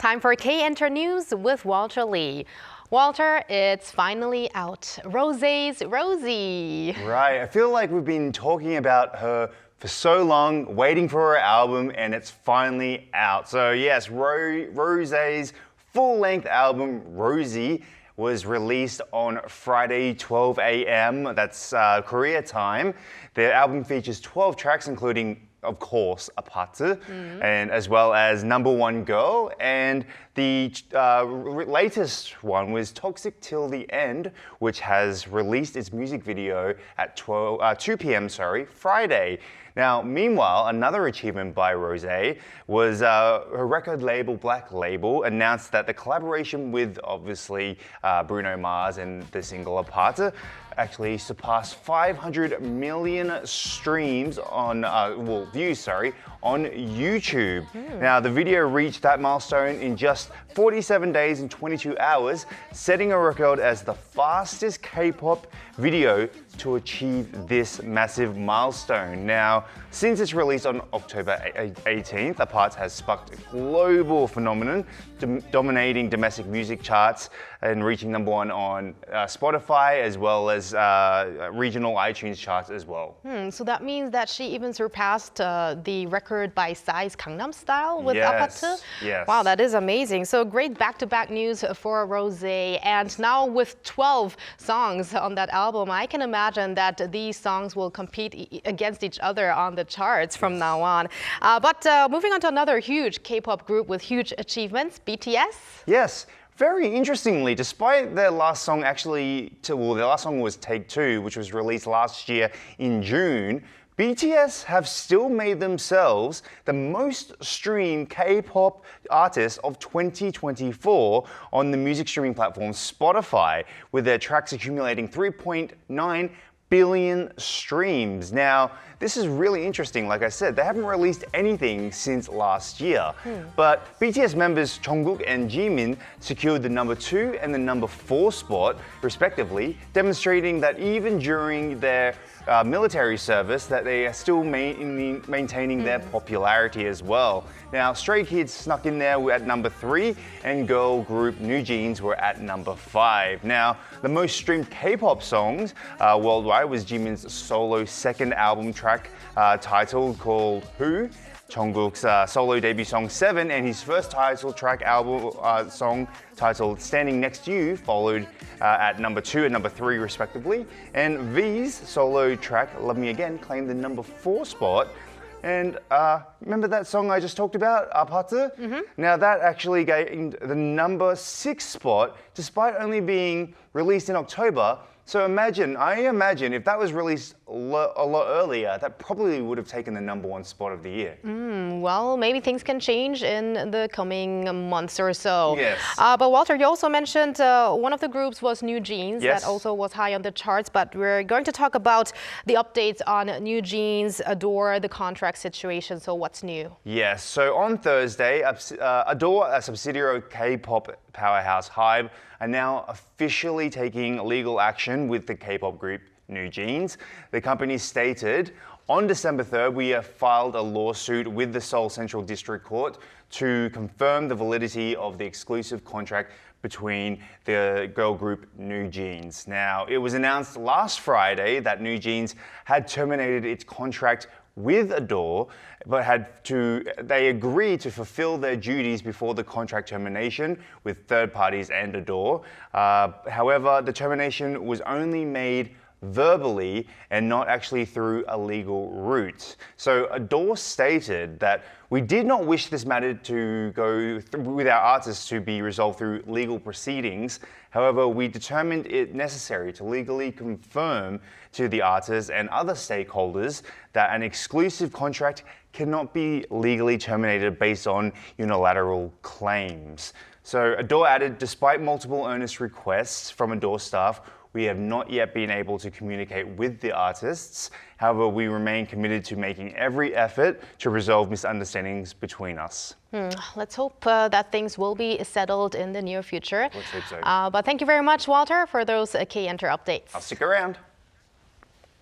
Time for K-Enter News with Walter Lee. Walter, it's finally out. Rosé's Rosie. Right, I feel like we've been talking about her for so long, waiting for her album, and it's finally out. So yes, Rosé's full-length album, Rosie, was released on Friday, 12 a.m. That's Korea time. The album features 12 tracks, including, of course, APT, and as well as Number One Girl. And the latest one was Toxic Till the End, which has released its music video at 2 p.m. Friday. Now, meanwhile, another achievement by Rosé was her record label, Black Label, announced that the collaboration with, obviously, Bruno Mars and the single APT actually surpassed 500 million streams on, views, on YouTube. Now, the video reached that milestone in just 47 days and 22 hours, setting a record as the fastest K-pop video to achieve this massive milestone. Now, since its release on October 18th, APT has sparked a global phenomenon, dominating domestic music charts and reaching number one on Spotify as well as regional iTunes charts as well. So that means that she even surpassed the record by size Gangnam Style with Yes, APT? yes. Wow, that is amazing. So great back-to-back news for Rosé. And now with 12 songs on that album, I can imagine that these songs will compete against each other on the charts from now on. But moving on to another huge K-pop group with huge achievements, BTS. Yes. Very interestingly, despite their last song their last song was Take Two, which was released last year in June, BTS have still made themselves the most streamed K-pop artist of 2024 on the music streaming platform Spotify, with their tracks accumulating 3.9 billion streams. Now, this is really interesting. Like I said, they haven't released anything since last year. But BTS members Jungkook and Jimin secured the number 2 and the number 4 spot, respectively, demonstrating that even during their military service, that they are still maintaining their popularity as well. Now, Stray Kids snuck in there at number 3, and girl group New Jeans were at number 5. Now, the most streamed K-pop songs worldwide was Jimin's solo second album track titled called Who, Jungkook's solo debut song 7, and his first title track album song titled Standing Next to You followed at number 2 and number 3 respectively. And V's solo track Love Me Again claimed the number 4 spot. And remember that song I just talked about, APT? Now that actually gained the number 6 spot despite only being released in October. So I imagine if that was released a lot earlier, that probably would have taken the number 1 spot of the year. Well, maybe things can change in the coming months or so. Yes. But Walter, you also mentioned one of the groups was New Jeans. Yes. That also was high on the charts. But we're going to talk about the updates on New Jeans, Adore, the contract situation. So what's new? Yes. So on Thursday, Adore, a subsidiary of K-pop powerhouse HYBE, are now officially taking legal action with the K-pop group New Jeans. The company stated, on December 3rd, we have filed a lawsuit with the Seoul Central District Court to confirm the validity of the exclusive contract between the girl group New Jeans. Now, it was announced last Friday that New Jeans had terminated its contract with Adore, but they agreed to fulfill their duties before the contract termination with third parties and Adore. However, the termination was only made verbally and not actually through a legal route. So Adore stated that we did not wish this matter to go with our artists to be resolved through legal proceedings. However, we determined it necessary to legally confirm to the artists and other stakeholders that an exclusive contract cannot be legally terminated based on unilateral claims. So Adore added, despite multiple earnest requests from Adore staff, we have not yet been able to communicate with the artists. However, we remain committed to making every effort to resolve misunderstandings between us. Let's hope that things will be settled in the near future. Let's hope so. But thank you very much, Walter, for those K-Enter updates. I'll stick around.